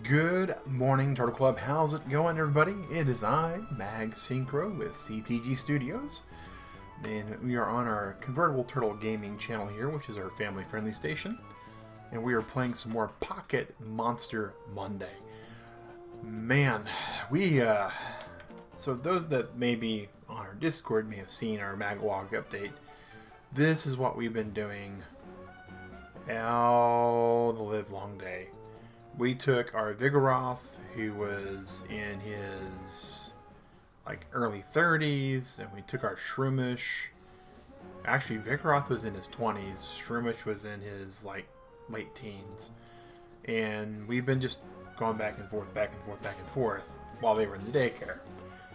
Good morning, Turtle Club. How's it going, everybody? It is I, Mag Synchro with CTG Studios, and we are on our Convertible Turtle Gaming channel here, which is our family-friendly station, and we are playing some more Pocket Monster Monday. Man, so those that may be on our Discord may have seen our Maglog update. This is what we've been doing all the live long day. We took our Vigoroth, who was in his early 30s, and we took our Shroomish. Actually, Vigoroth was in his 20s. Shroomish was in his late teens, and we've been just going back and forth, back and forth, back and forth while they were in the daycare,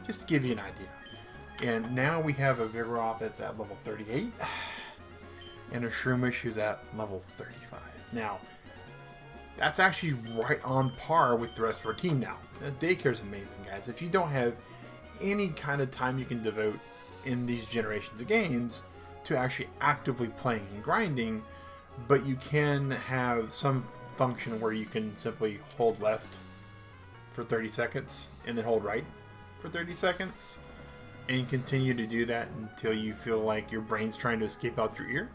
just to give you an idea. And now we have a Vigoroth that's at level 38, and a Shroomish who's at level 35. Now, that's actually right on par with the rest of our team now. Daycare's amazing, guys. If you don't have any kind of time you can devote in these generations of games to actually actively playing and grinding, but you can have some function where you can simply hold left for 30 seconds and then hold right for 30 seconds and continue to do that until you feel like your brain's trying to escape out your ear.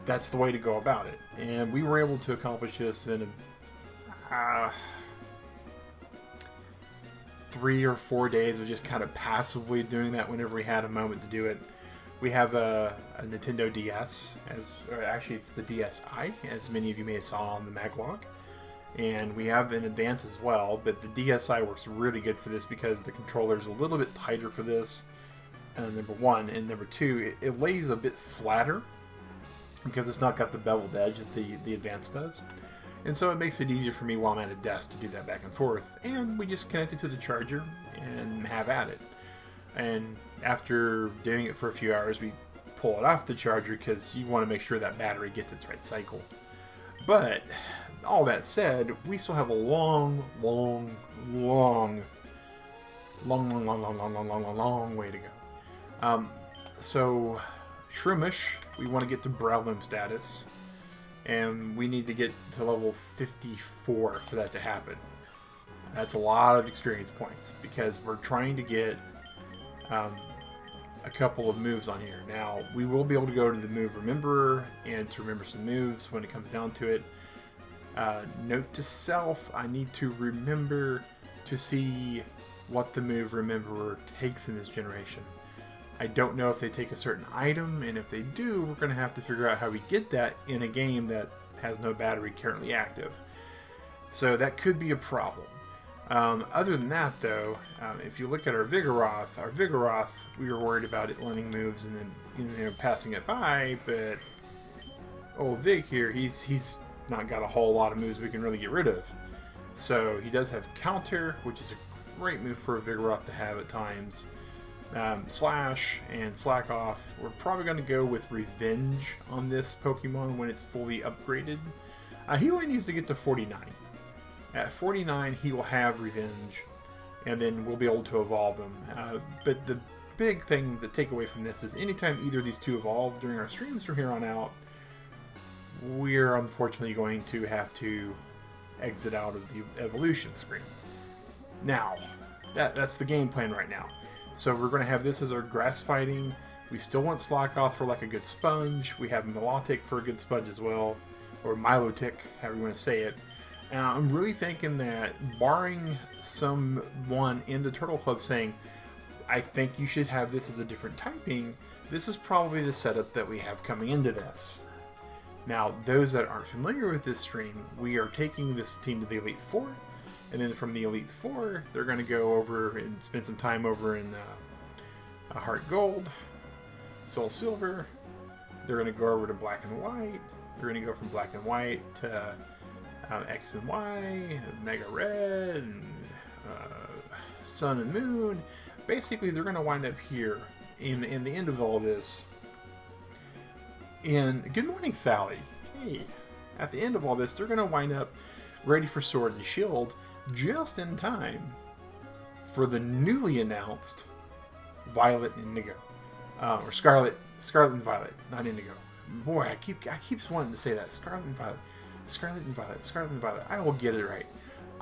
That's the way to go about it. And we were able to accomplish this in 3 or 4 days of just kind of passively doing that whenever we had a moment to do it. We have a Nintendo DS, or actually it's the DSi, as many of you may have saw on the Maglog. And we have an Advance as well, but the DSi works really good for this because the controller is a little bit tighter for this, number one. And number two, it lays a bit flatter, because it's not got the beveled edge that the Advance does. And so it makes it easier for me while I'm at a desk to do that back and forth. And we just connect it to the charger and have at it. And after doing it for a few hours, we pull it off the charger because you want to make sure that battery gets its right cycle. But all that said, we still have a long way to go. So Shroomish, we want to get to Browloom status, and we need to get to level 54 for that to happen. That's a lot of experience points because we're trying to get a couple of moves on here. Now, we will be able to go to the move Rememberer and to remember some moves when it comes down to it. Note to self, I need to remember to see what the move Rememberer takes in this generation. I don't know if they take a certain item, and if they do, we're going to have to figure out how we get that in a game that has no battery currently active. So that could be a problem. Other than that, though, if you look at our Vigoroth, we were worried about it learning moves and then passing it by, but old Vig here, he's not got a whole lot of moves we can really get rid of. So he does have Counter, which is a great move for a Vigoroth to have at times. Slash and Slack Off. We're probably going to go with Revenge on this Pokemon when it's fully upgraded. He only needs to get to 49. At 49, he will have Revenge, and then we'll be able to evolve him. But the big thing to take away from this is anytime either of these two evolve during our streams from here on out, we're unfortunately going to have to exit out of the evolution screen. Now, that's the game plan right now. So we're going to have this as our grass fighting. We still want Slackoth for a good sponge. We have Milotic for a good sponge as well. Or Milotic, however you want to say it. I'm really thinking that barring someone in the Turtle Club saying, I think you should have this as a different typing, this is probably the setup that we have coming into this. Now, those that aren't familiar with this stream, we are taking this team to the Elite Four. And then from the Elite Four, they're going to go over and spend some time over in Heart Gold, Soul Silver. They're going to go over to Black and White. They're going to go from Black and White to X and Y, Mega Red, and Sun and Moon. Basically, they're going to wind up here in the end of all this. And good morning, Sally. Hey, at the end of all this, they're going to wind up ready for Sword and Shield, just in time for the newly announced Violet and Indigo, or Scarlet and Violet, not Indigo. Boy, I keep wanting to say that, Scarlet and Violet. Scarlet and Violet. Scarlet and Violet. I will get it right.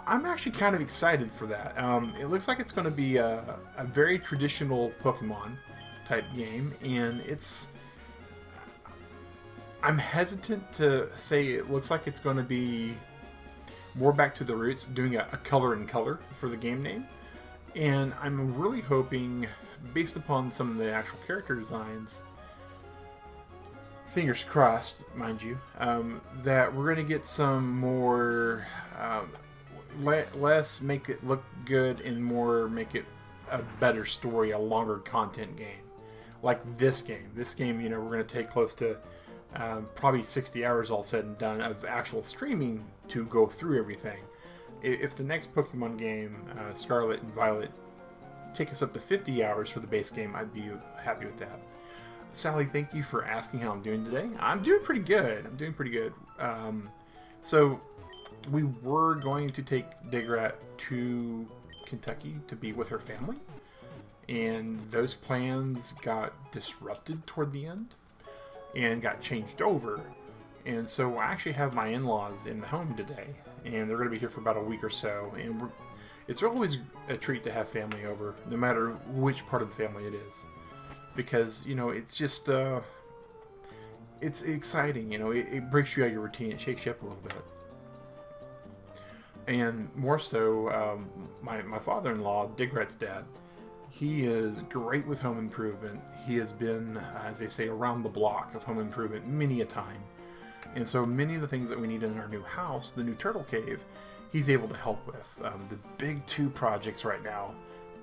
I'm actually kind of excited for that. It looks like it's going to be a very traditional Pokemon type game, and I'm hesitant to say it looks like it's going to be more back to the roots, doing a color in color for the game name. And I'm really hoping, based upon some of the actual character designs, fingers crossed, mind you, that we're going to get some more, less make it look good and more make it a better story, a longer content game. Like this game. This game, we're going to take close to probably 60 hours all said and done of actual streaming to go through everything. If the next Pokemon game, Scarlet and Violet, take us up to 50 hours for the base game, I'd be happy with that. Sally, thank you for asking how I'm doing today. I'm doing pretty good. So we were going to take Digrat to Kentucky to be with her family, and those plans got disrupted toward the end and got changed over. And so I actually have my in-laws in the home today, and they're going to be here for about a week or so. And it's always a treat to have family over, no matter which part of the family it is, because it's just it's exciting. It breaks you out of your routine. It shakes you up a little bit. And more so, my father-in-law, Digrat's dad, he is great with home improvement. He has been, as they say, around the block of home improvement many a time. And so many of the things that we need in our new house, the new turtle cave, he's able to help with. The big two projects right now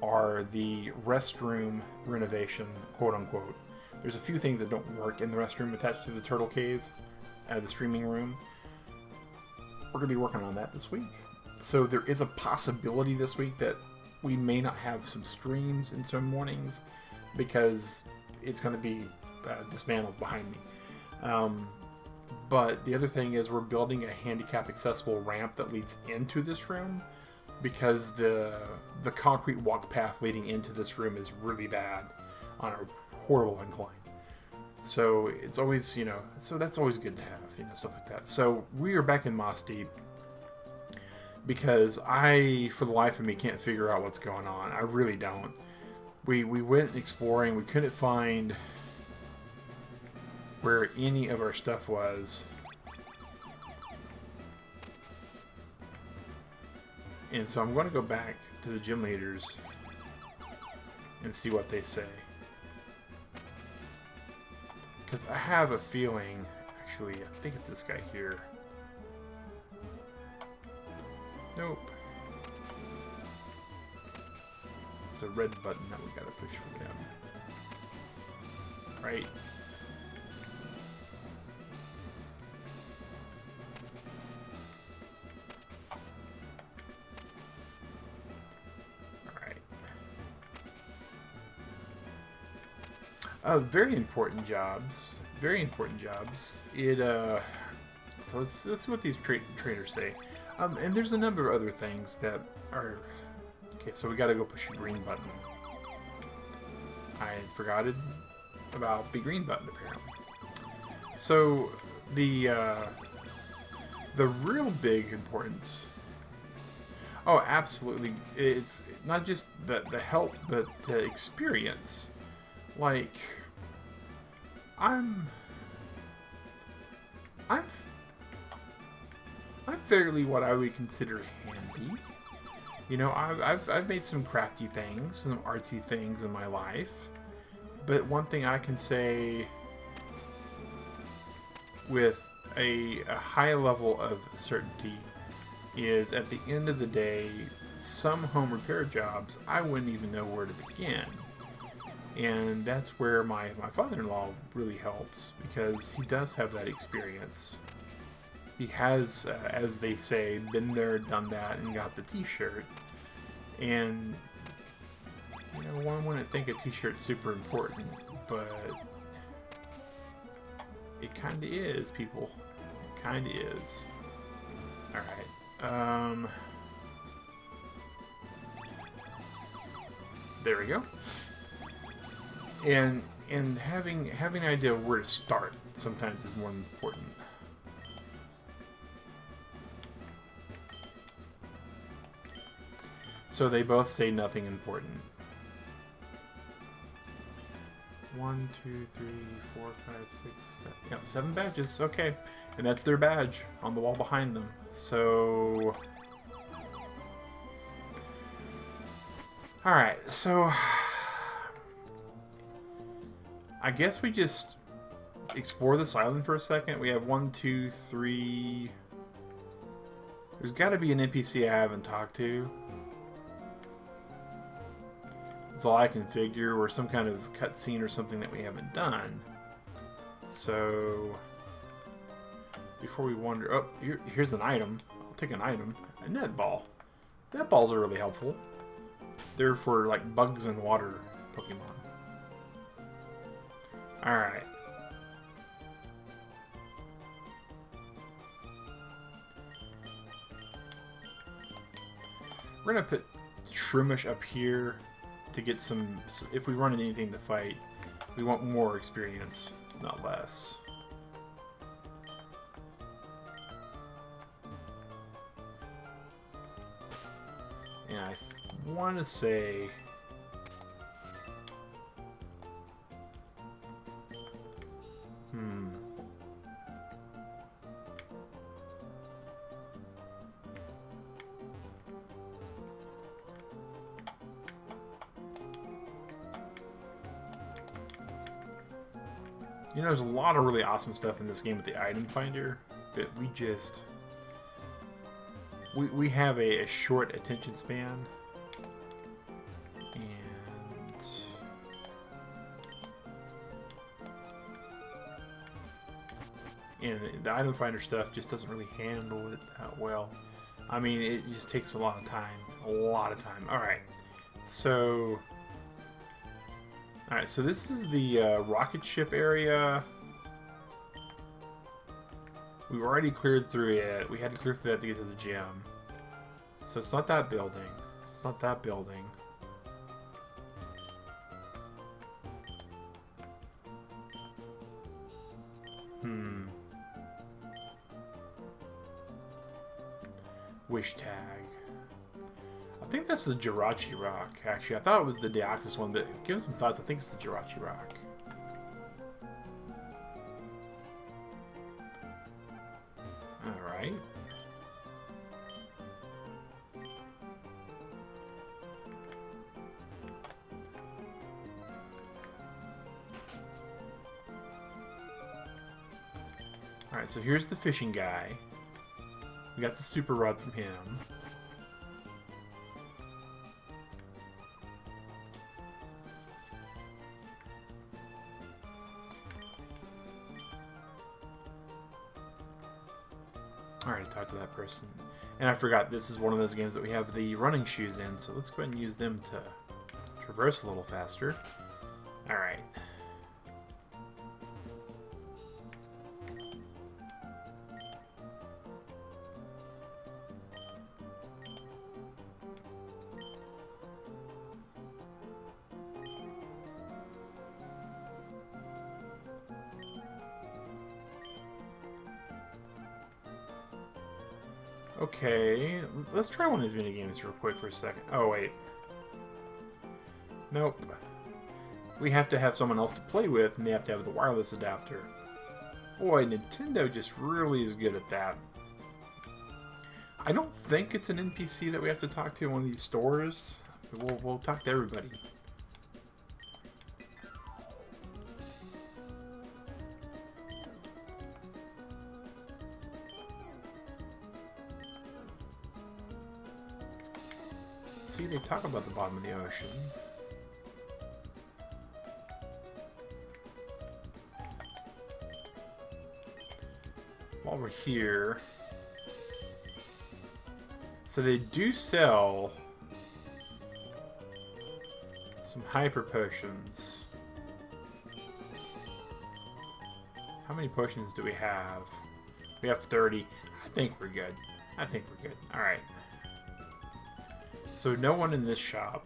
are the restroom renovation, quote unquote. There's a few things that don't work in the restroom attached to the turtle cave, the streaming room. We're going to be working on that this week. So there is a possibility this week that we may not have some streams in some mornings because it's going to be dismantled behind me. But the other thing is we're building a handicap accessible ramp that leads into this room because the concrete walk path leading into this room is really bad on a horrible incline. So it's always, so that's always good to have, stuff like that. So we are back in Mossdeep because I, for the life of me, can't figure out what's going on. I really don't. We went exploring. We couldn't find where any of our stuff was. And so I'm going to go back to the gym leaders and see what they say. Because I have a feeling, actually, I think it's this guy here. Nope. It's a red button that we gotta push for them. Right. Very important jobs. Very important jobs. So let's see what these traders say. And there's a number of other things that are... Okay, so we gotta go push the green button. I had forgotten about the green button, apparently. So, the real big importance... Oh, absolutely. It's not just the help, but the experience. Like, I'm fairly what I would consider handy. I've made some crafty things, some artsy things in my life. But one thing I can say with a high level of certainty is at the end of the day, some home repair jobs, I wouldn't even know where to begin. And that's where my father-in-law really helps, because he does have that experience. He has, as they say, been there, done that, and got the t-shirt. And, one wouldn't think a t-shirt's super important, but it kind of is, people. It kind of is. Alright. There we go. And having an idea of where to start sometimes is more important. So they both say nothing important. 1, 2, 3, 4, 5, 6, 7. Yep, 7 badges. Okay. And that's their badge on the wall behind them. So... Alright, so... I guess we just explore this island for a second. We have 1, 2, 3... There's got to be an NPC I haven't talked to. That's all I can figure, or some kind of cutscene or something that we haven't done. So, before we wander... Oh, here's an item. I'll take an item. A net ball. Net balls are really helpful. They're for, like, bugs and water Pokemon. Alright. We're going to put Shroomish up here to get some... If we run into anything to fight, we want more experience, not less. And I want to say... You know, there's a lot of really awesome stuff in this game with the item finder, but we just... We have a short attention span. And the item finder stuff just doesn't really handle it that well. I mean, it just takes a lot of time. A lot of time. Alright. So... Alright, so this is the rocket ship area. We've already cleared through it. We had to clear through that to get to the gym. So it's not that building. It's not that building. Wish tag. I think that's the Jirachi Rock, actually. I thought it was the Deoxys one, but give us some thoughts. I think it's the Jirachi Rock. Alright. Alright, so here's the fishing guy. We got the super rod from him. Alright, talk to that person. And I forgot, this is one of those games that we have the running shoes in, so let's go ahead and use them to traverse a little faster. Alright. Okay, let's try one of these minigames real quick for a second. Oh, wait. Nope. We have to have someone else to play with, and they have to have the wireless adapter. Boy, Nintendo just really is good at that. I don't think it's an NPC that we have to talk to in one of these stores. We'll talk to everybody. See, they talk about the bottom of the ocean. While we're here... So they do sell some hyper potions. How many potions do we have? We have 30. I think we're good. I think we're good. Alright. So no one in this shop.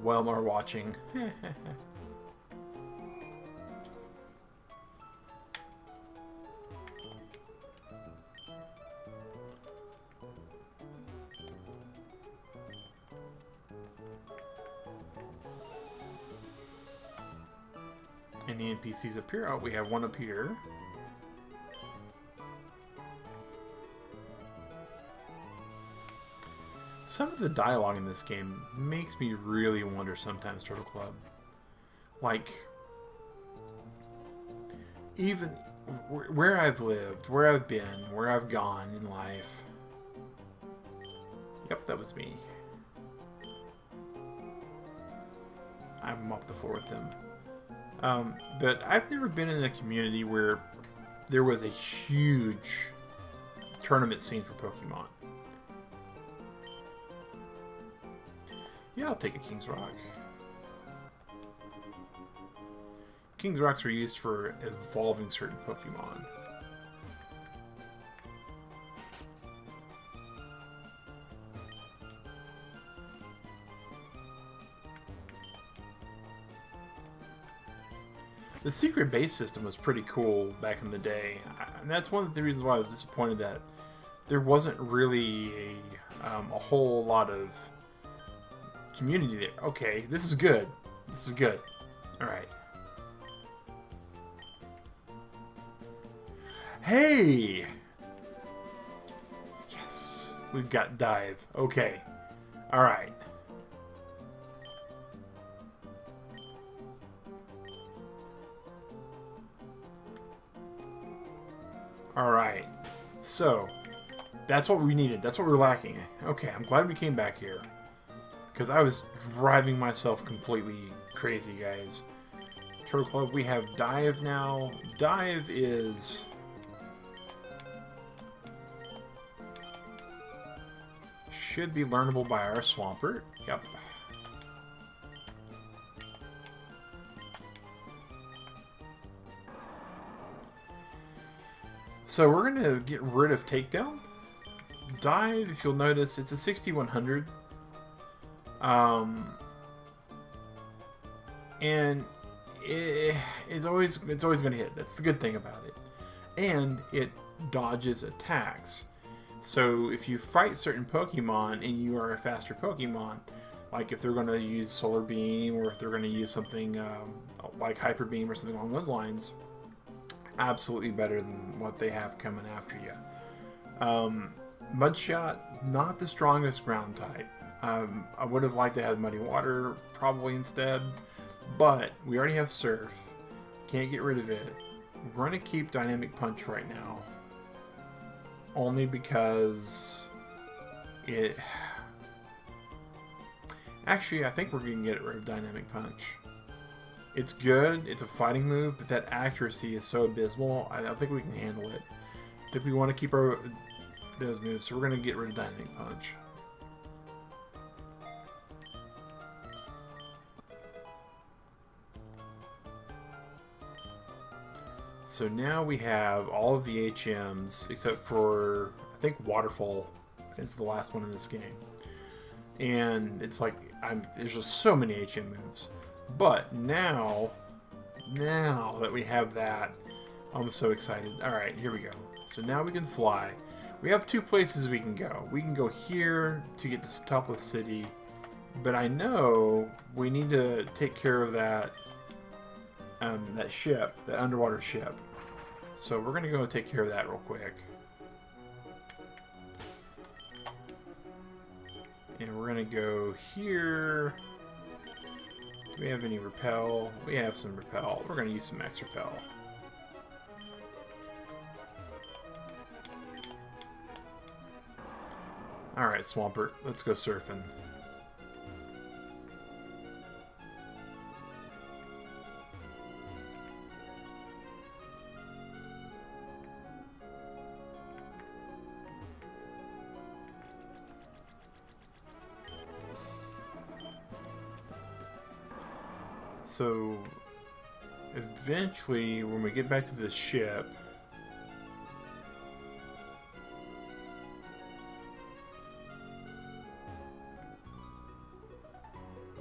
Whelmar watching. Any NPCs up here? Oh, we have one up here. Some of the dialogue in this game makes me really wonder sometimes, Turtle Club. Like, even where I've lived, where I've been, where I've gone in life. Yep, that was me. I'm off the floor with them. But I've never been in a community where there was a huge tournament scene for Pokemon. Yeah, I'll take a King's Rock. King's Rocks are used for evolving certain Pokemon. The secret base system was pretty cool back in the day, and that's one of the reasons why I was disappointed that there wasn't really a whole lot of community there. Okay, this is good. This is good. Alright. Hey! Yes! We've got Dive. Okay. Alright. Alright. So, that's what we needed. That's what we were lacking. Okay, I'm glad we came back here. Because I was driving myself completely crazy, guys. Turtle Club, we have Dive now. Dive is... should be learnable by our Swampert. Yep. So we're going to get rid of Takedown. Dive, if you'll notice, it's a 6100. And it's always going to hit. That's the good thing about it. And it dodges attacks. So if you fight certain Pokemon and you are a faster Pokemon, like if they're going to use Solar Beam or if they're going to use something like Hyper Beam or something along those lines, absolutely better than what they have coming after you. Mudshot, not the strongest ground type. I would have liked to have Muddy Water probably instead, but we already have Surf. Can't get rid of it. We're going to keep Dynamic Punch right now. Only because it... Actually, I think we're going to get rid of Dynamic Punch. It's good, it's a fighting move, but that accuracy is so abysmal, I don't think we can handle it. I think we want to keep those moves, so we're going to get rid of Dynamic Punch. So now we have all of the HMs, except for, I think, Waterfall is the last one in this game. And it's like, there's just so many HM moves. But now that we have that, I'm so excited. Alright, here we go. So now we can fly. We have two places we can go. We can go here to get to the top of the city, but I know we need to take care of that that ship, that underwater ship. So we're going to go take care of that real quick. And we're going to go here. Do we have any repel? We have some repel. We're going to use some max repel. Alright, Swampert, let's go surfing. So, eventually, when we get back to the ship,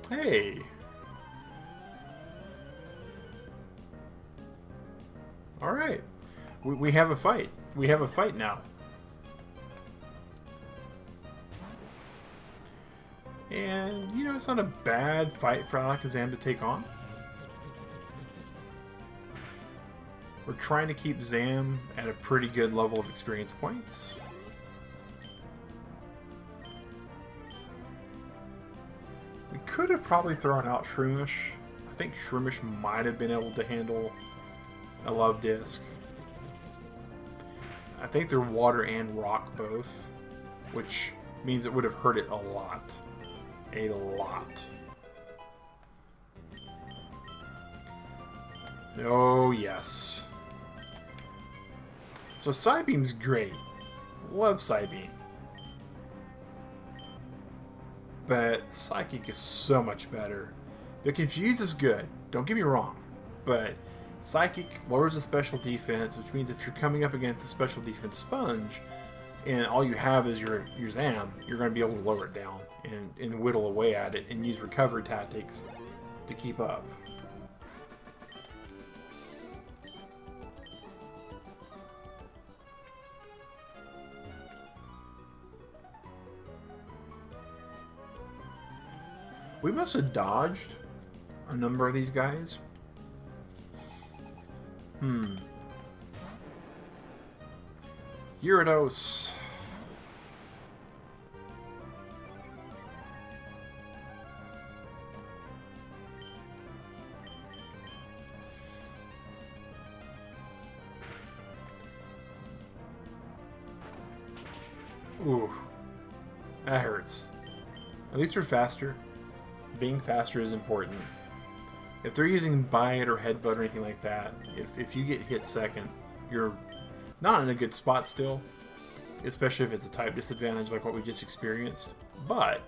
hey! Alright. We have a fight. We have a fight now. And, you know, it's not a bad fight for Alakazam to take on. We're trying to keep Zam at a pretty good level of experience points. We could have probably thrown out Shroomish. I think Shroomish might have been able to handle a Love Disc. I think they're water and rock both, which means it would have hurt it a lot. A lot. Oh, yes. So Psybeam's great. Love Psybeam. But Psychic is so much better. The Confuse is good, don't get me wrong. But Psychic lowers the special defense, which means if you're coming up against a special defense sponge, and all you have is your Zam, you're going to be able to lower it down and whittle away at it and use recovery tactics to keep up. We must have dodged a number of these guys. Gyarados. Ooh. That hurts. At least we're faster. Being faster is important. If they're using Bite or Headbutt or anything like that, if you get hit second, you're not in a good spot still, especially if it's a type disadvantage like what we just experienced, but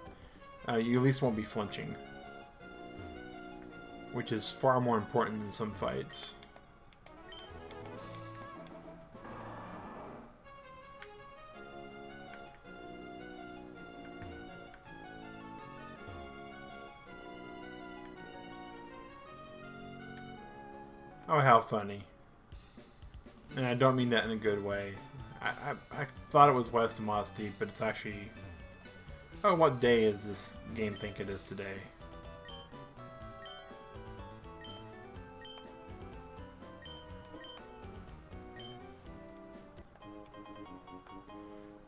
you at least won't be flinching, which is far more important than some fights. Oh, how funny. And I don't mean that in a good way. I thought it was west of Mossdeep, but it's actually... Oh, what day is this game think it is today?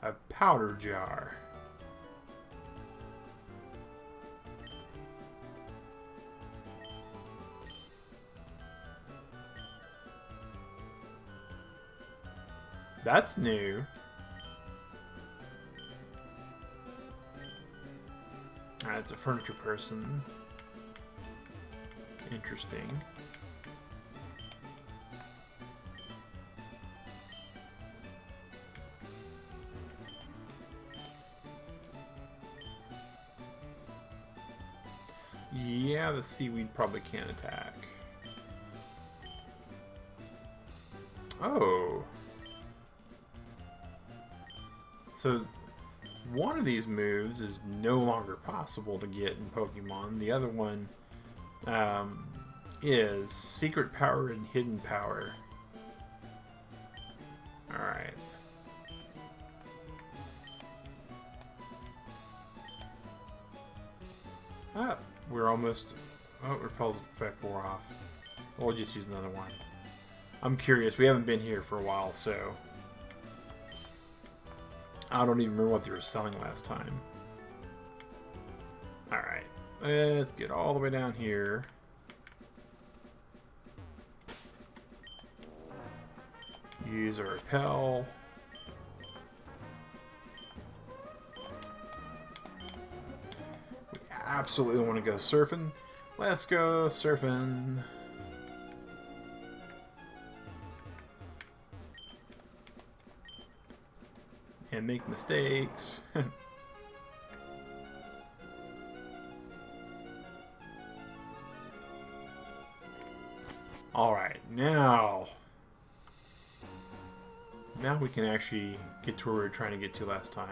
A powder jar. That's new. It's a furniture person. Interesting. Yeah, the seaweed probably can't attack. Oh. So, one of these moves is no longer possible to get in Pokemon. The other one is Secret Power and Hidden Power. Alright. Ah, we're almost... Oh, Repel's effect wore off. We'll just use another one. I'm curious. We haven't been here for a while, so... I don't even remember what they were selling last time. Alright. Let's get all the way down here. Use our Repel. We absolutely want to go surfing. Let's go surfing. And make mistakes. Alright, now we can actually get to where we were trying to get to last time.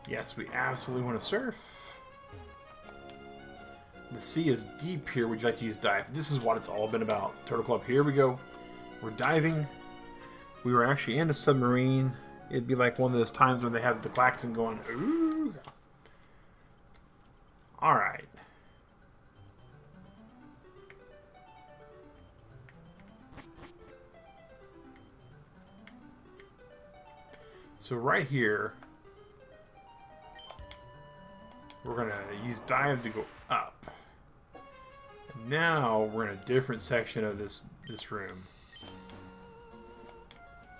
Yes, we absolutely want to surf. The sea is deep here. Would you like to use dive? This is what it's all been about. Turtle Club, here we go. We're diving. We were actually in a submarine. It'd be like one of those times when they have the klaxon going, ooh. Alright. So right here, we're going to use dive to go up. And now we're in a different section of this room.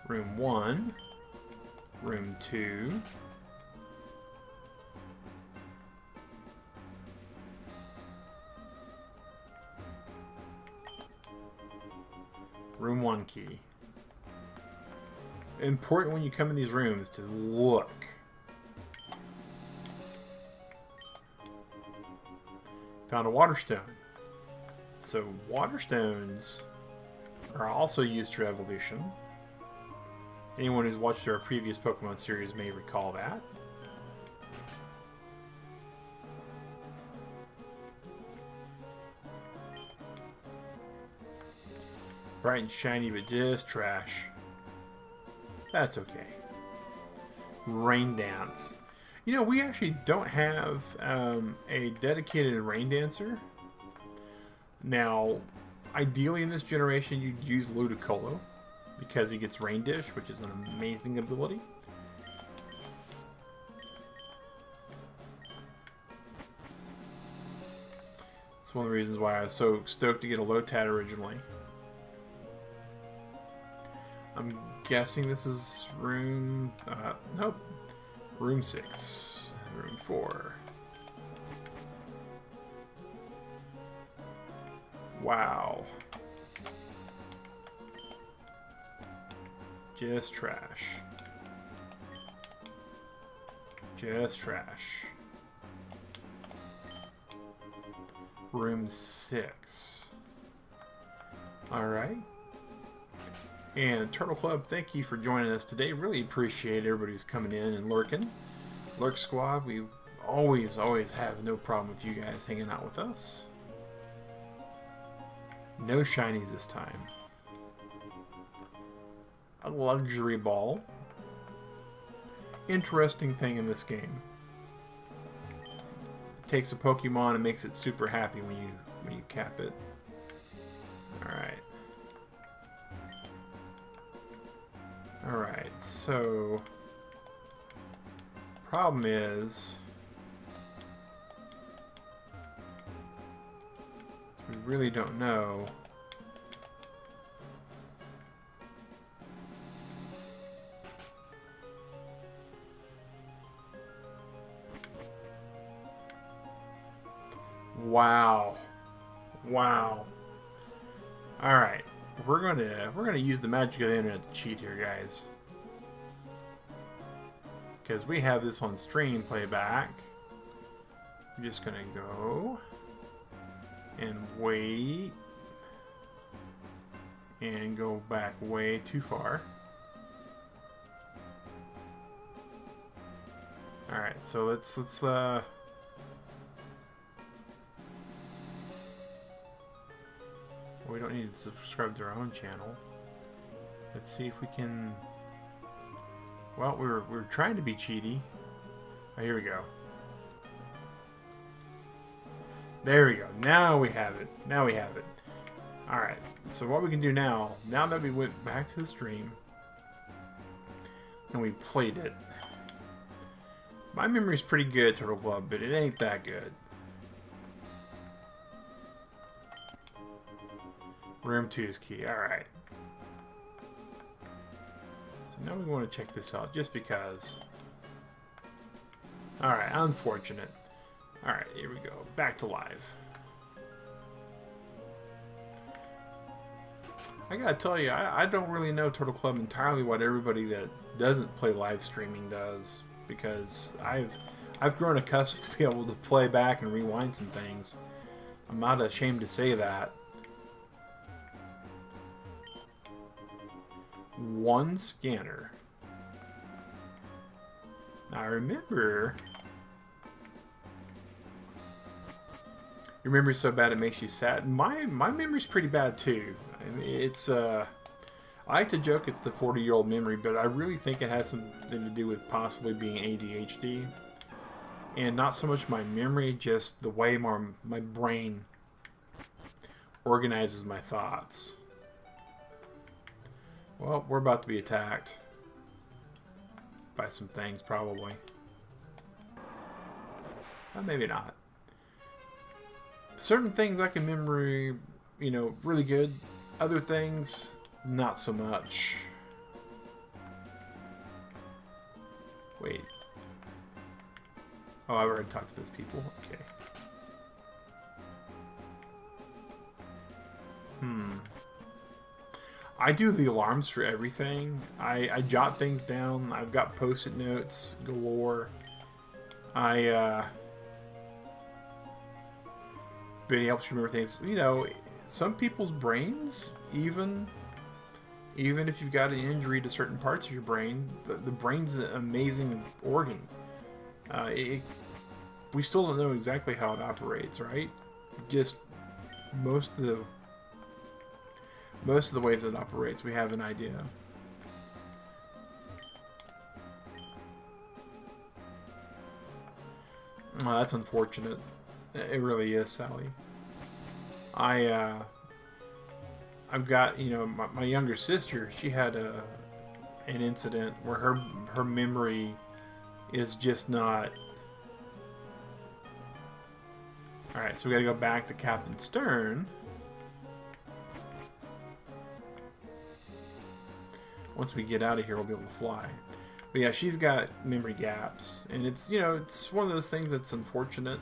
Room 1. Room 2. Room 1 key. Important when you come in these rooms to look. Found a water stone. So water stones are also used for evolution. Anyone who's watched our previous Pokemon series may recall that. Bright and shiny, but just trash. That's okay. Rain dance. You know, we actually don't have a dedicated rain dancer. Now, ideally in this generation, you'd use Ludicolo because he gets Rain Dish, which is an amazing ability. It's one of the reasons why I was so stoked to get a Lotad originally. I'm guessing this is room... nope. Room 6. Room 4. Wow. Just trash. Just trash. Room 6. Alright. And Turtle Club, thank you for joining us today. Really appreciate everybody who's coming in and lurking. Lurk Squad, we always have no problem with you guys hanging out with us. No shinies this time. A luxury ball. Interesting thing in this game. It takes a Pokemon and makes it super happy when you cap it. Alright. Alright, so problem is we really don't know wow. Wow. Alright. We're gonna use the magic of the internet to cheat here, guys. Because we have this on stream playback. I'm just gonna go and wait and go back way too far. Alright, so let's we don't need to subscribe to our own channel. Let's see if we can... Well, we're trying to be cheaty. Oh, here we go. There we go. Now we have it. Now we have it. Alright, so what we can do now that we went back to the stream and we played it. My memory's pretty good, Turtle Club, but it ain't that good. Room 2 is key. Alright. So now we want to check this out just because. Alright, unfortunate. Alright, here we go. Back to live. I gotta tell you, I don't really know Turtle Club entirely what everybody that doesn't play live streaming does. Because I've grown accustomed to be able to play back and rewind some things. I'm not ashamed to say that. One scanner. I remember. Your memory's so bad it makes you sad. My memory's pretty bad too. I mean, it's I like to joke it's the 40-year-old memory, but I really think it has something to do with possibly being ADHD. And not so much my memory, just the way my brain organizes my thoughts. Well, we're about to be attacked by some things, probably. Well, maybe not. Certain things I can memory, you know, really good. Other things, not so much. Wait. Oh, I've already talked to those people. Okay. I do the alarms for everything. I jot things down. I've got post-it notes galore. But it helps you remember things. You know, some people's brains, even if you've got an injury to certain parts of your brain, the brain's an amazing organ. We still don't know exactly how it operates, right? Just most of the ways it operates, we have an idea. Oh, that's unfortunate. It really is, Sally. I've got, you know, my younger sister. She had an incident where her memory is just not. All right, so we got to go back to Captain Stern. Once we get out of here, we'll be able to fly. But yeah, she's got memory gaps, and it's, you know, it's one of those things that's unfortunate.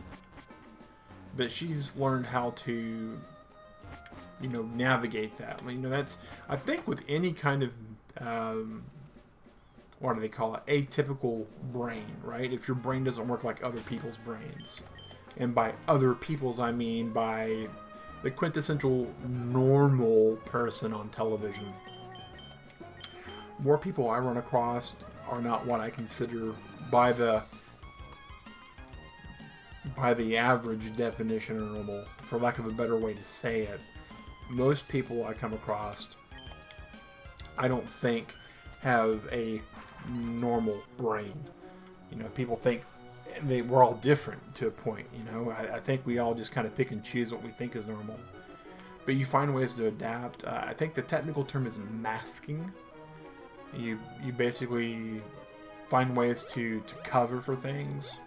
But she's learned how to, you know, navigate that. You know, that's, I think with any kind of, what do they call it? Atypical brain, right? If your brain doesn't work like other people's brains. And by other people's, I mean by the quintessential normal person on television. More people I run across are not what I consider by the average definition of normal, for lack of a better way to say it. Most people I come across, I don't think have a normal brain. You know, people think we're all different to a point. You know, I think we all just kind of pick and choose what we think is normal. But you find ways to adapt. I think the technical term is masking. You basically find ways to cover for things.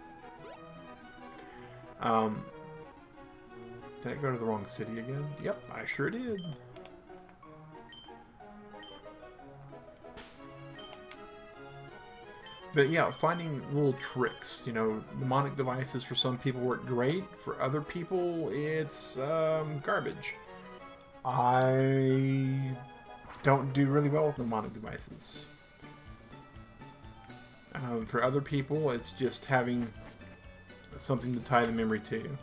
Did I go to the wrong city again? Yep, I sure did. But yeah, finding little tricks. You know, mnemonic devices for some people work great. For other people, it's garbage. I don't do really well with mnemonic devices. For other people, it's just having something to tie the memory to.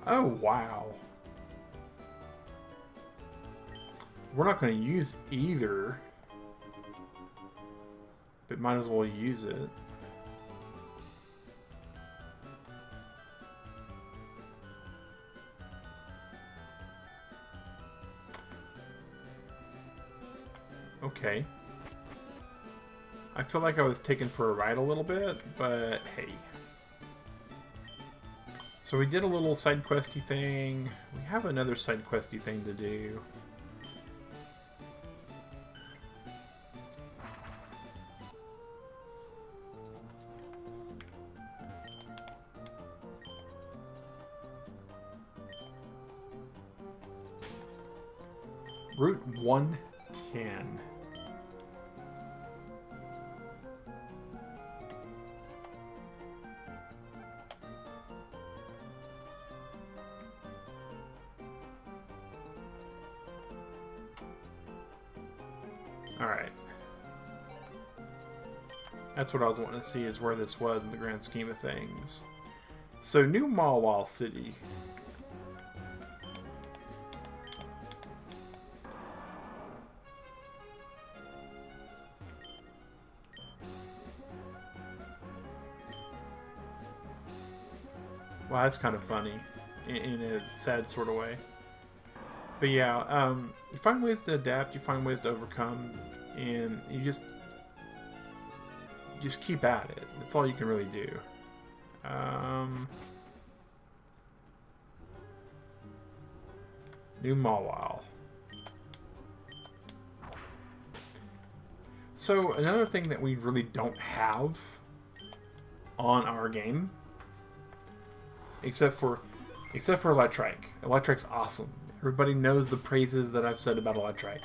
Oh, wow. We're not going to use either, but might as well use it. Okay. I feel like I was taken for a ride a little bit, but hey. So we did a little side questy thing. We have another side questy thing to do. Route 110. Alright. That's what I was wanting to see, is where this was in the grand scheme of things. So, New Mawwall City. Well, that's kind of funny in a sad sort of way. But yeah, you find ways to adapt, you find ways to overcome, and you just keep at it. That's all you can really do. New Mawile. So another thing that we really don't have on our game, except for Electrike. Electrike's awesome. Everybody knows the praises that I've said about Electrike.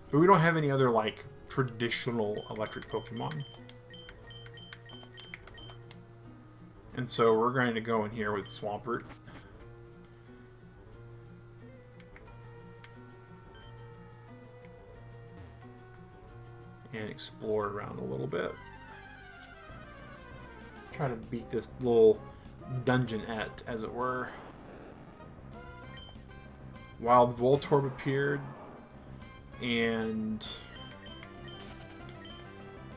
But we don't have any other, like, traditional electric Pokemon. And so we're going to go in here with Swampert. And explore around a little bit. Try to beat this little dungeonette, as it were. Wild Voltorb appeared, and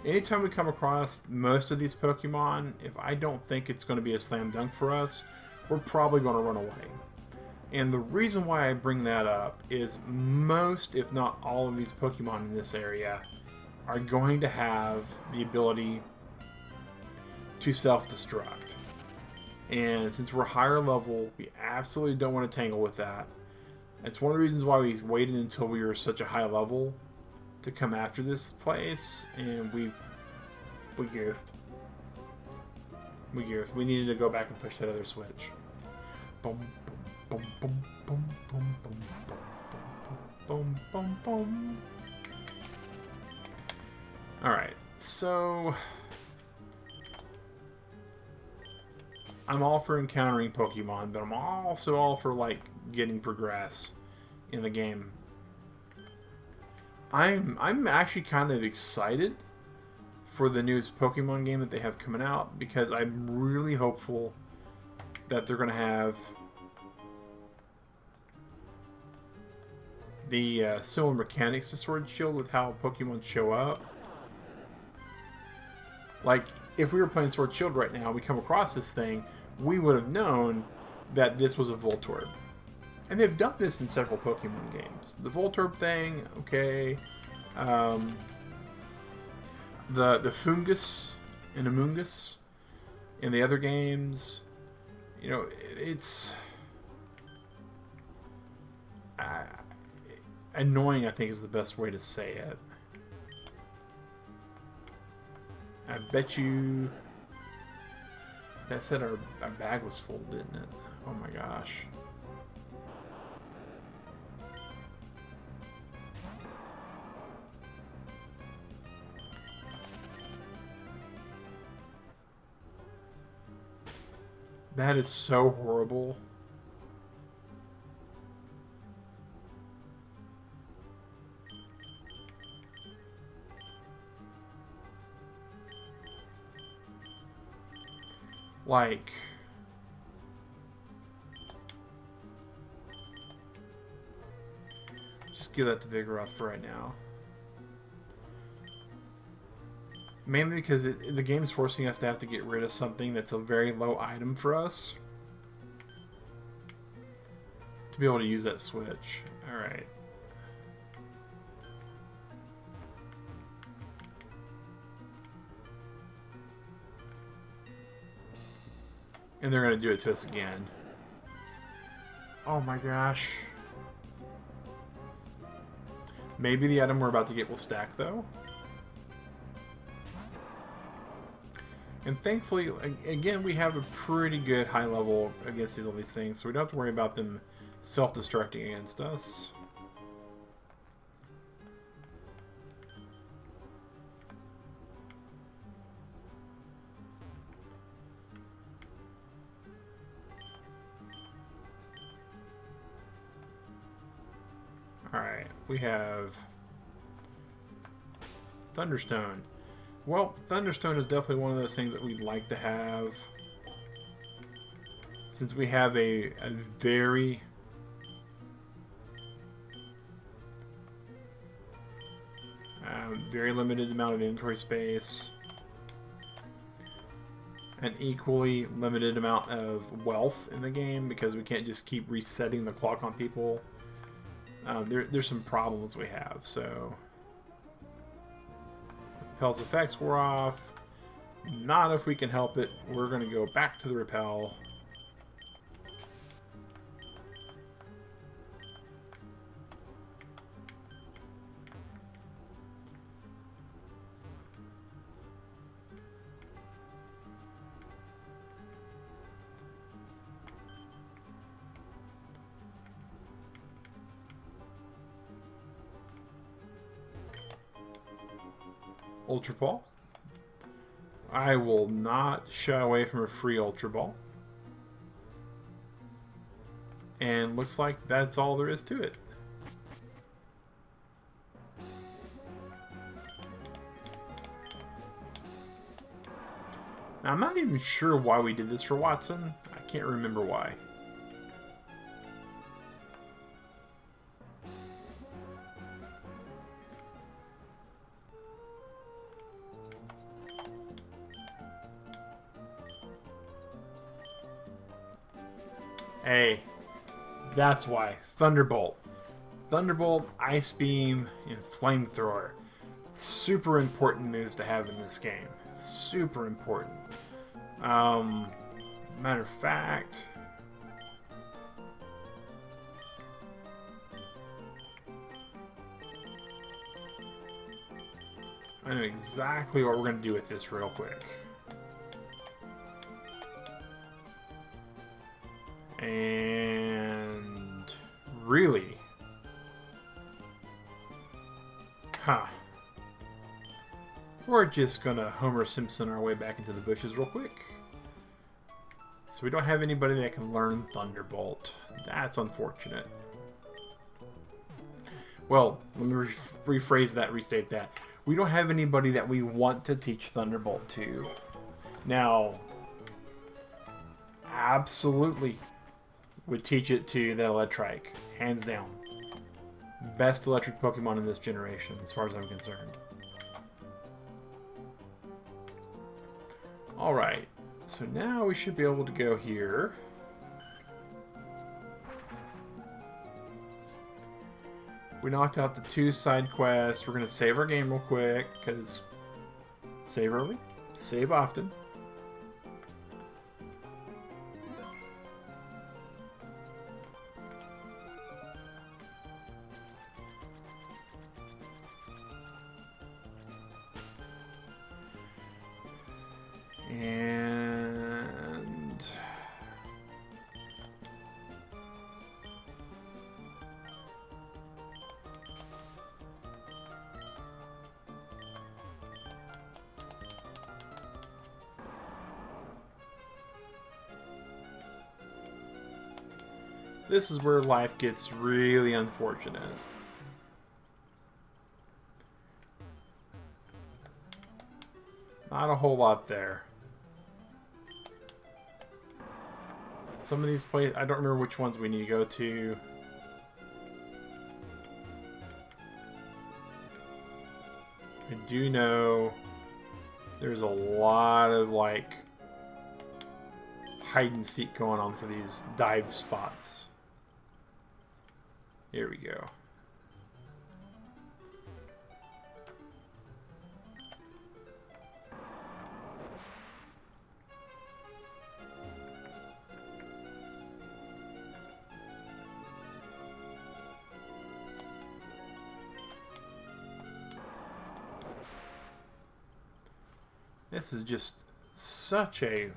anytime we come across most of these Pokemon, if I don't think it's going to be a slam dunk for us, we're probably going to run away. And the reason why I bring that up is most, if not all, of these Pokemon in this area are going to have the ability to self-destruct. And since we're higher level, we absolutely don't want to tangle with that. It's one of the reasons why we waited until we were such a high level to come after this place, and we goofed. We goofed. We needed to go back and push that other switch. Boom, boom, boom, boom, boom, boom, boom, boom, boom, boom. Alright, so I'm all for encountering Pokemon, but I'm also all for, like, getting progress in the game. I'm actually kind of excited for the newest Pokemon game that they have coming out, because I'm really hopeful that they're going to have the similar mechanics to Sword and Shield with how Pokemon show up. Like, if we were playing Sword and Shield right now, we come across this thing, we would have known that this was a Voltorb. And they've done this in several Pokemon games. The Voltorb thing, okay. The Fungus and Amoongus in the other games. You know, it's annoying, I think, is the best way to say it. I bet you that said our bag was full, didn't it? Oh my gosh. That is so horrible. Like, just give that to Vigoroth for right now. Mainly because the game's forcing us to have to get rid of something that's a very low item for us to be able to use that switch. Alright. And they're going to do it to us again. Oh my gosh. Maybe the item we're about to get will stack, though. And thankfully, again, we have a pretty good high level against these other things, so we don't have to worry about them self-destructing against us. Alright, we have Thunderstone. Well, Thunderstone is definitely one of those things that we'd like to have, since we have a very very limited amount of inventory space. an equally limited amount of wealth in the game because we can't just keep resetting the clock on people. There's some problems we have, so... Repel's effects were off. Not if we can help it. We're going to go back to the repel. Ultra Ball. I will not shy away from a free Ultra Ball. And looks like that's all there is to it. Now, I'm not even sure why we did this for Watson. I can't remember why. Hey, that's why. Thunderbolt. Thunderbolt, Ice Beam, and Flamethrower. Super important moves to have in this game. Super important. Matter of fact... I know exactly what we're going to do with this real quick. And really, we're just gonna Homer Simpson our way back into the bushes real quick. So we don't have anybody that can learn Thunderbolt. That's unfortunate. Well, let me rephrase that, restate that. We don't have anybody that we want to teach Thunderbolt to. Now, absolutely would teach it to the Electrike, hands down. Best electric Pokemon in this generation, as far as I'm concerned. Alright, so now we should be able to go here. We knocked out the 2 side quests. We're going to save our game real quick, because save early, save often. And this is where life gets really unfortunate. Not a whole lot there. Some of these places, I don't remember which ones we need to go to. I do know there's a lot of, like, hide and seek going on for these dive spots. Here we go. This is just such a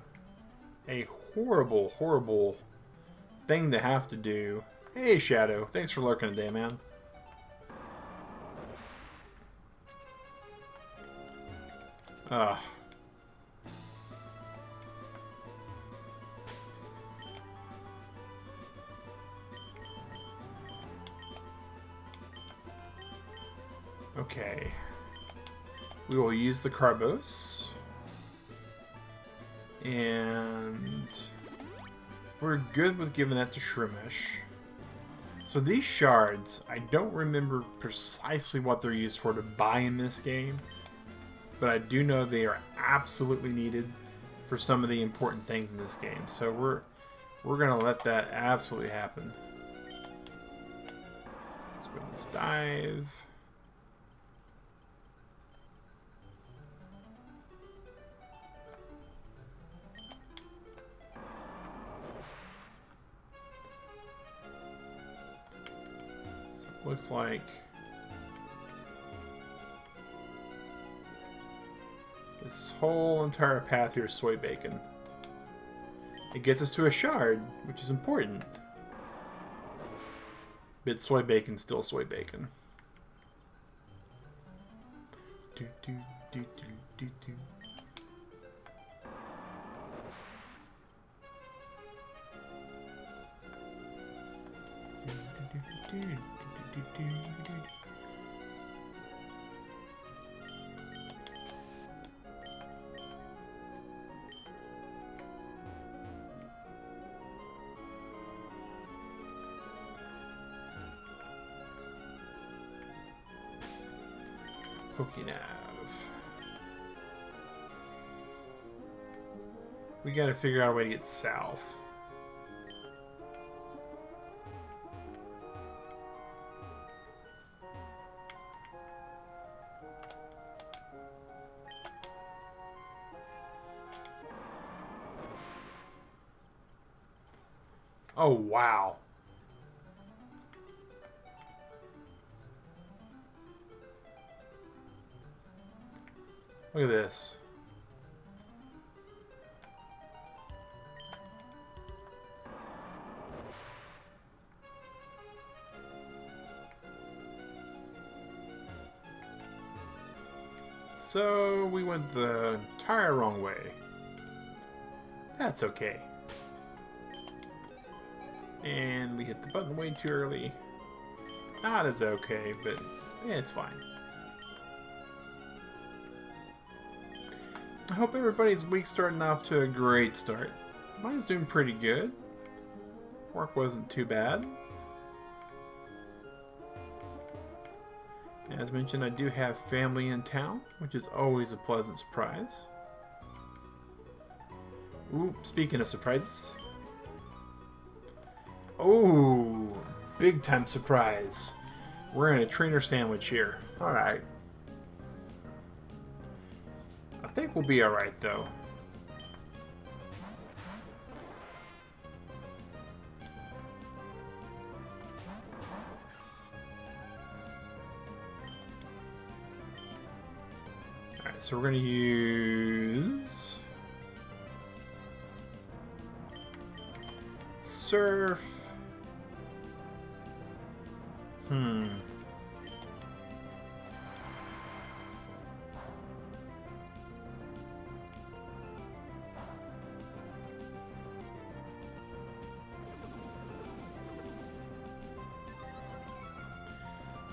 horrible, horrible thing to have to do. Hey, Shadow. Thanks for lurking today, man. Ugh. Okay. We will use the Carbos. And we're good with giving that to Shroomish. So these shards, I don't remember precisely what they're used for to buy in this game, but I do know they are absolutely needed for some of the important things in this game. So we're gonna let that absolutely happen. Let's go and just dive. So it looks like this whole entire path here is soy bacon. It gets us to a shard, which is important. But soy bacon, still soy bacon. Do, do, do, do, do, do. Do, do, do, do, do, do, do, do. Pokinav. We gotta figure out a way to get south. Oh, wow. Look at this. So we went the entire wrong way. That's okay. And we hit the button way too early. Not as okay, but yeah, it's fine. I hope everybody's week's starting off to a great start. Mine's doing pretty good. Work wasn't too bad. As mentioned, I do have family in town, which is always a pleasant surprise. Ooh, speaking of surprises. Oh, big time surprise. We're in a trainer sandwich here. Alright. I think we'll be alright though. Alright, so we're going to use Surf.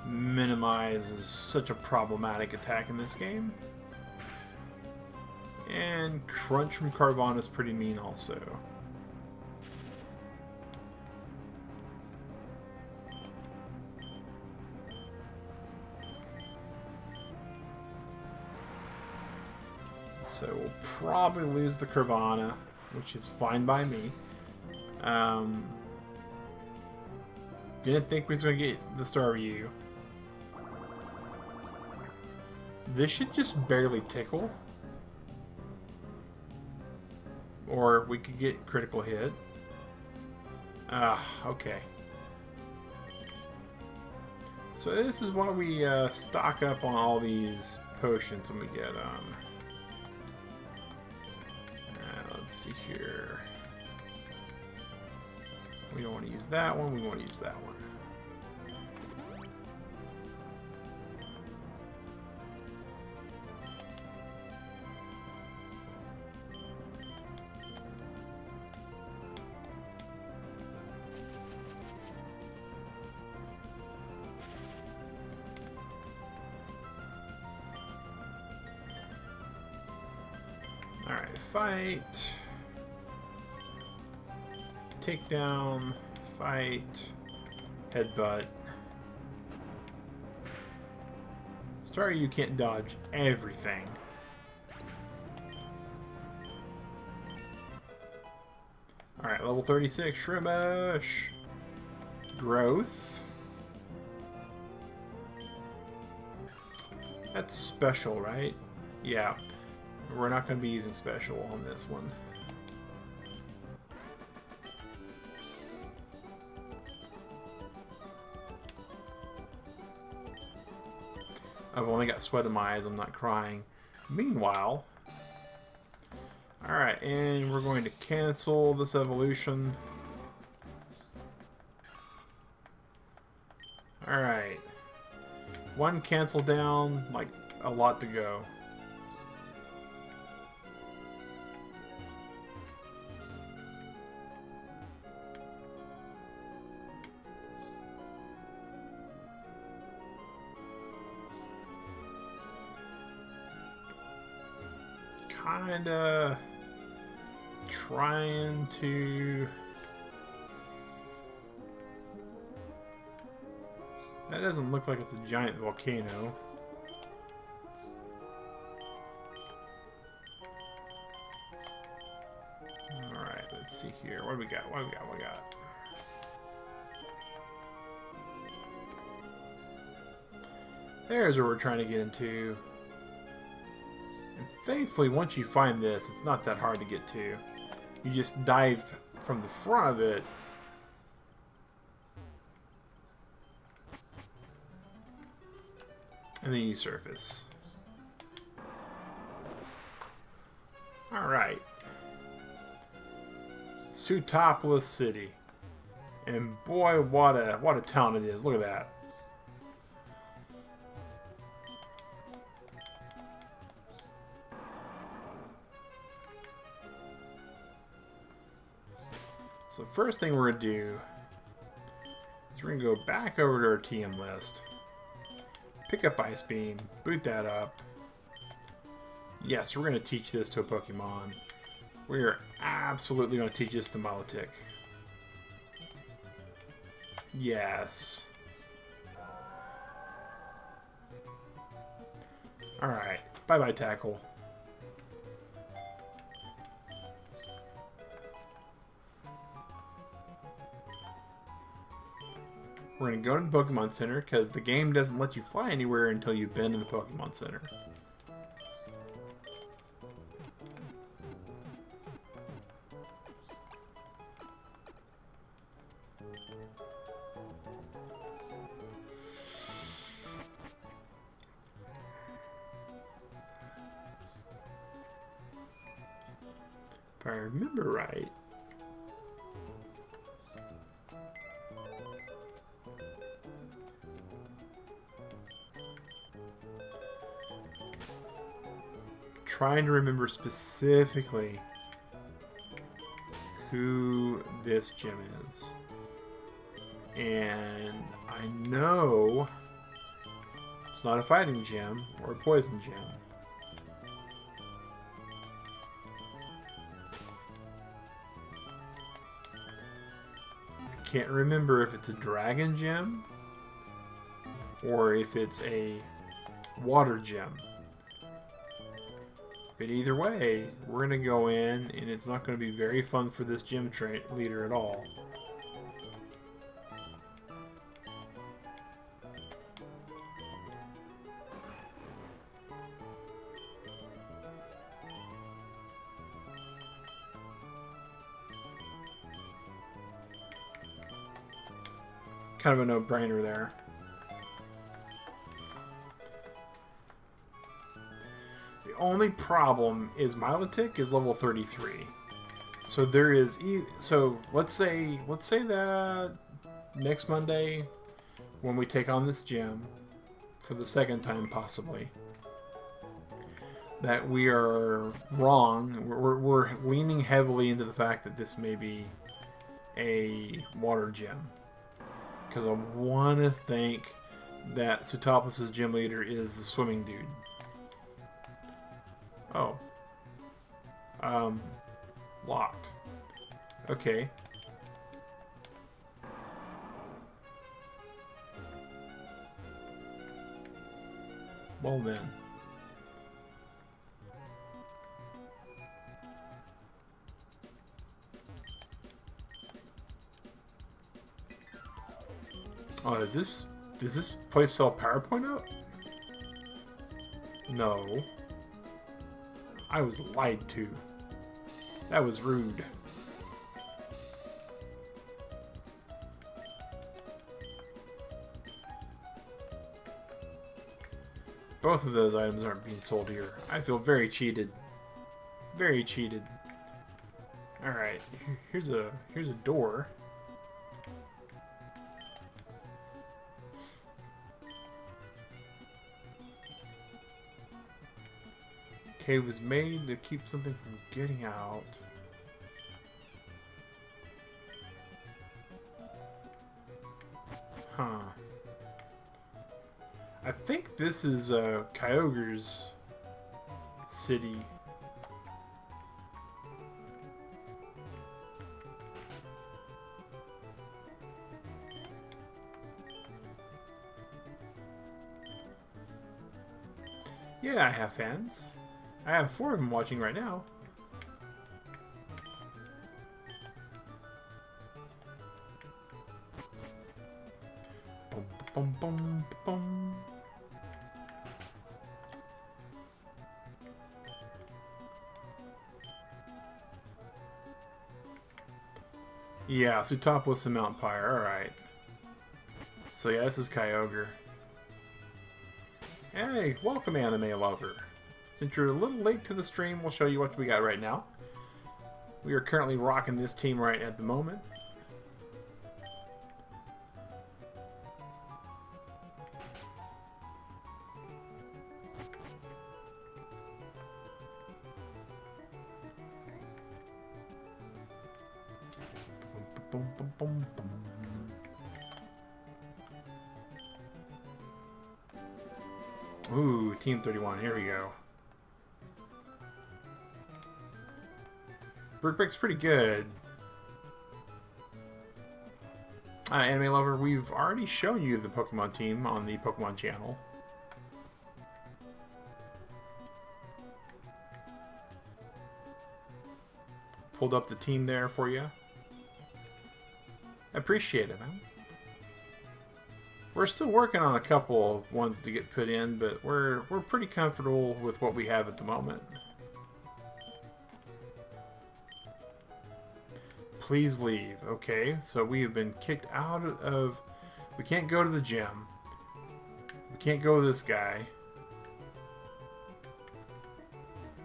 Minimize is such a problematic attack in this game. And Crunch from Carvana is pretty mean also. So we'll probably lose the Carvana, which is fine by me. Didn't think we was going to get the Star Ryu. This should just barely tickle. Or we could get critical hit. Okay. So this is why we stock up on all these potions when we get let's see here. We don't want to use that one, we want to use that one. Alright, fight. Takedown, fight, headbutt. Sorry you can't dodge everything. Alright, level 36, Shrimish. Growth. That's special, right? Yeah. We're not going to be using special on this one. I've only got sweat in my eyes, I'm not crying. Meanwhile... Alright, and we're going to cancel this evolution. Alright. One cancel down, like a lot to go. Kinda trying to... That doesn't look like it's a giant volcano. Alright, let's see here. What do we got? What do we got? What do we got? There's where we're trying to get into. And thankfully, once you find this, it's not that hard to get to. You just dive from the front of it. And then you surface. Alright. Sootopolis City. And boy, what a town it is. Look at that. So first thing we're going to do is we're going to go back over to our TM list. Pick up Ice Beam, boot that up. Yes, we're going to teach this to a Pokemon. We're absolutely going to teach this to Milotic. Yes. Alright, bye-bye Tackle. We're going to go to the Pokemon Center, because the game doesn't let you fly anywhere until you've been in the Pokemon Center. If I remember right... Trying to remember specifically who this gym is. And I know it's not a fighting gym or a poison gym. I can't remember if it's a dragon gym or if it's a water gym. But either way, we're going to go in, and it's not going to be very fun for this gym leader at all. Kind of a no-brainer there. The only problem is Milotic is level 33. So there is so let's say that next Monday when we take on this gym for the second time possibly that we are wrong. We're leaning heavily into the fact that this may be a water gym. Because I want to think that Sootopolis' gym leader is the swimming dude. Oh. Locked. Okay. Well then. Oh, does this place sell PowerPoint up? No. I was lied to. That was rude. Both of those items aren't being sold here. I feel very cheated. Very cheated. Alright, here's a door. Cave was made to keep something from getting out. Huh. I think this is Kyogre's city. Yeah, I have fans. I have 4 of them watching right now. Boom, boom, boom, boom. Yeah, so top with some Mount Pyre. Alright. So yeah, this is Kyogre. Hey, welcome anime lover. Since you're a little late to the stream, we'll show you what we got right now. We are currently rocking this team right at the moment. Boom, boom, boom, boom. Ooh, Team 31, here we go. Brick's pretty good. Anime lover, we've already shown you the Pokemon team on the Pokemon channel. Pulled up the team there for you. Appreciate it, man. We're still working on a couple of ones to get put in, but we're pretty comfortable with what we have at the moment. Please leave. Okay, so we have been kicked out of... We can't go to the gym. We can't go to this guy.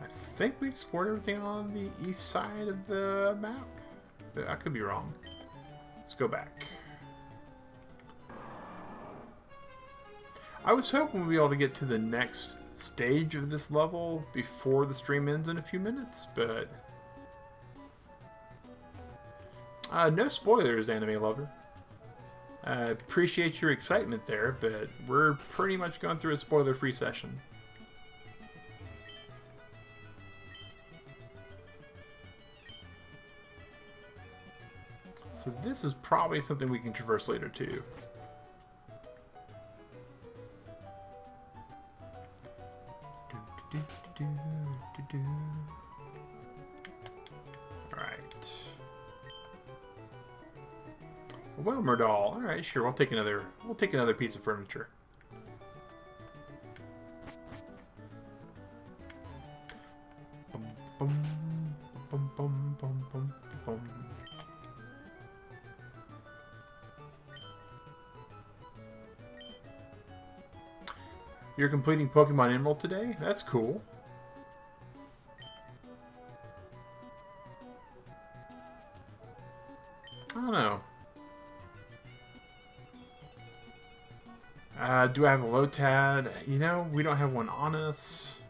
I think we explored everything on the east side of the map. But I could be wrong. Let's go back. I was hoping we'd be able to get to the next stage of this level before the stream ends in a few minutes, but... no spoilers, anime lover. Appreciate your excitement there, but we're pretty much going through a spoiler-free session. So this is probably something we can traverse later too. Alright. Well, Murdal. Alright, sure, we'll take another piece of furniture. Bum, bum, bum, bum, bum, bum, bum. You're completing Pokemon Emerald today? That's cool. I don't know. Do I have a Lotad? You know, we don't have one on us.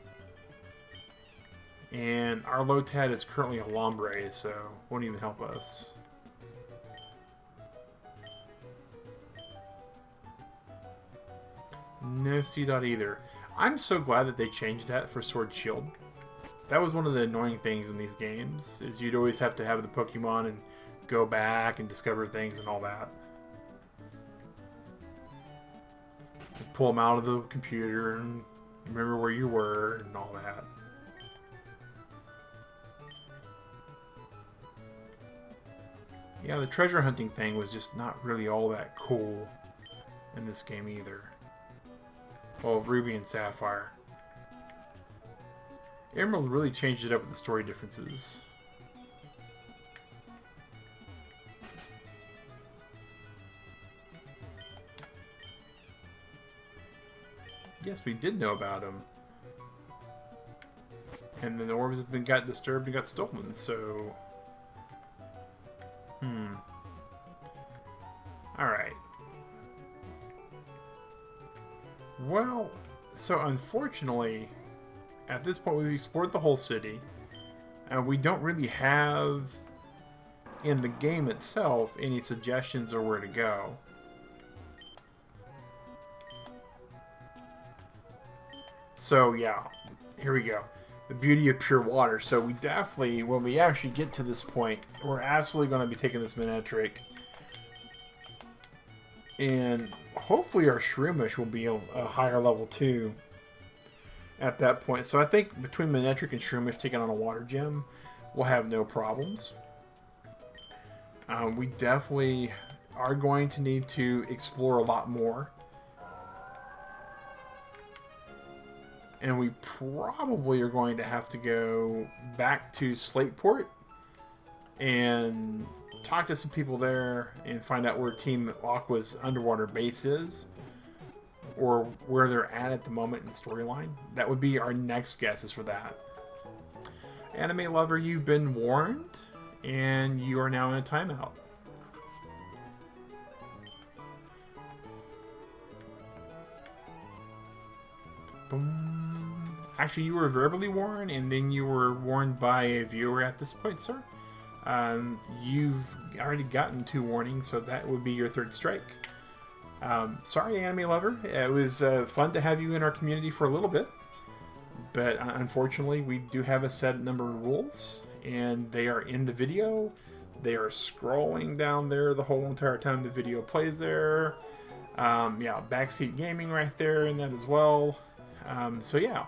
And our Lotad is currently a Lombre, so won't even help us. No C-Dot either. I'm so glad that they changed that for Sword Shield. That was one of the annoying things in these games, is you'd always have to have the Pokemon and go back and discover things and all that. And pull them out of the computer and remember where you were and all that. Yeah, the treasure hunting thing was just not really all that cool. in this game either. Well, Ruby and Sapphire. Emerald really changed it up with the story differences. Yes, we did know about him. And then the orbs have got disturbed and got stolen, so... Alright. Well, so unfortunately, at this point we've explored the whole city, and we don't really have, in the game itself, any suggestions or where to go. So yeah, here we go. The beauty of pure water. So we definitely, when we actually get to this point, we're absolutely going to be taking this Manectric. And hopefully our Shroomish will be a higher level too at that point. So I think between Manectric and Shroomish taking on a water gem, we'll have no problems. We definitely are going to need to explore a lot more. And we probably are going to have to go back to Slateport and talk to some people there and find out where Team Aqua's underwater base is, or where they're at the moment in the storyline. That would be our next guesses for that. Anime lover, you've been warned, and you are now in a timeout. Boom. Actually, you were verbally warned, and then you were warned by a viewer at this point, sir. You've already gotten 2 warnings, so that would be your 3rd strike. Sorry, anime lover. It was fun to have you in our community for a little bit, but unfortunately, we do have a set number of rules, and they are in the video. They are scrolling down there the whole entire time the video plays there. Yeah, backseat gaming right there in that as well. So yeah.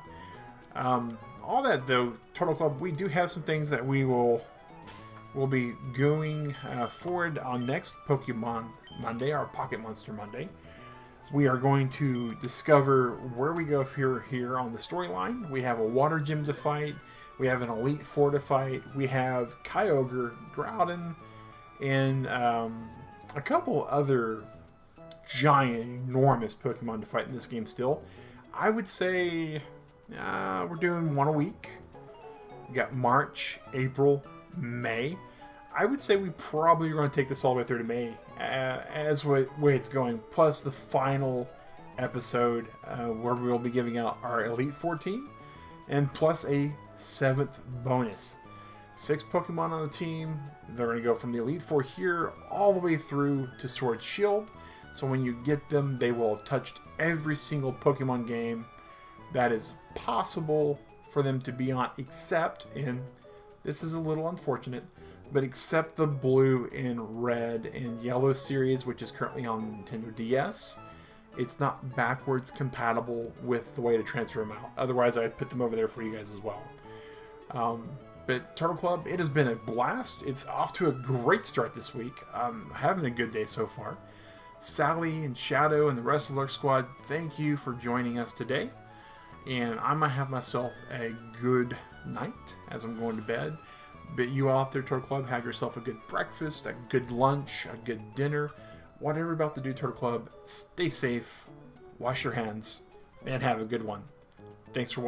All that though, Turtle Club, we do have some things that we'll be going forward on next Pokemon Monday, our Pocket Monster Monday. We are going to discover where we go here on the storyline. We have a Water Gym to fight. We have an Elite Four to fight. We have Kyogre, Groudon, and a couple other giant, enormous Pokemon to fight in this game still. I would say we're doing 1 a week. We got March, April, May. I would say we probably are going to take this all the way through to May as way it's going. Plus the final episode where we'll be giving out our Elite Four team. And plus a 7th bonus. 6 Pokemon on the team. They're going to go from the Elite Four here all the way through to Sword Shield. So when you get them, they will have touched every single Pokemon game that is possible for them to be on, except, and this is a little unfortunate, but except the blue and red and yellow series, which is currently on Nintendo DS. It's not backwards compatible with the way to transfer them out. Otherwise, I'd put them over there for you guys as well. But Turtle Club, it has been a blast. It's off to a great start this week. I'm having a good day so far. Sally and Shadow and the rest of our squad, thank you for joining us today. And I'm going to have myself a good night as I'm going to bed. But you out there, Turtle Club, have yourself a good breakfast, a good lunch, a good dinner. Whatever you're about to do, Turtle Club, stay safe, wash your hands, and have a good one. Thanks for watching.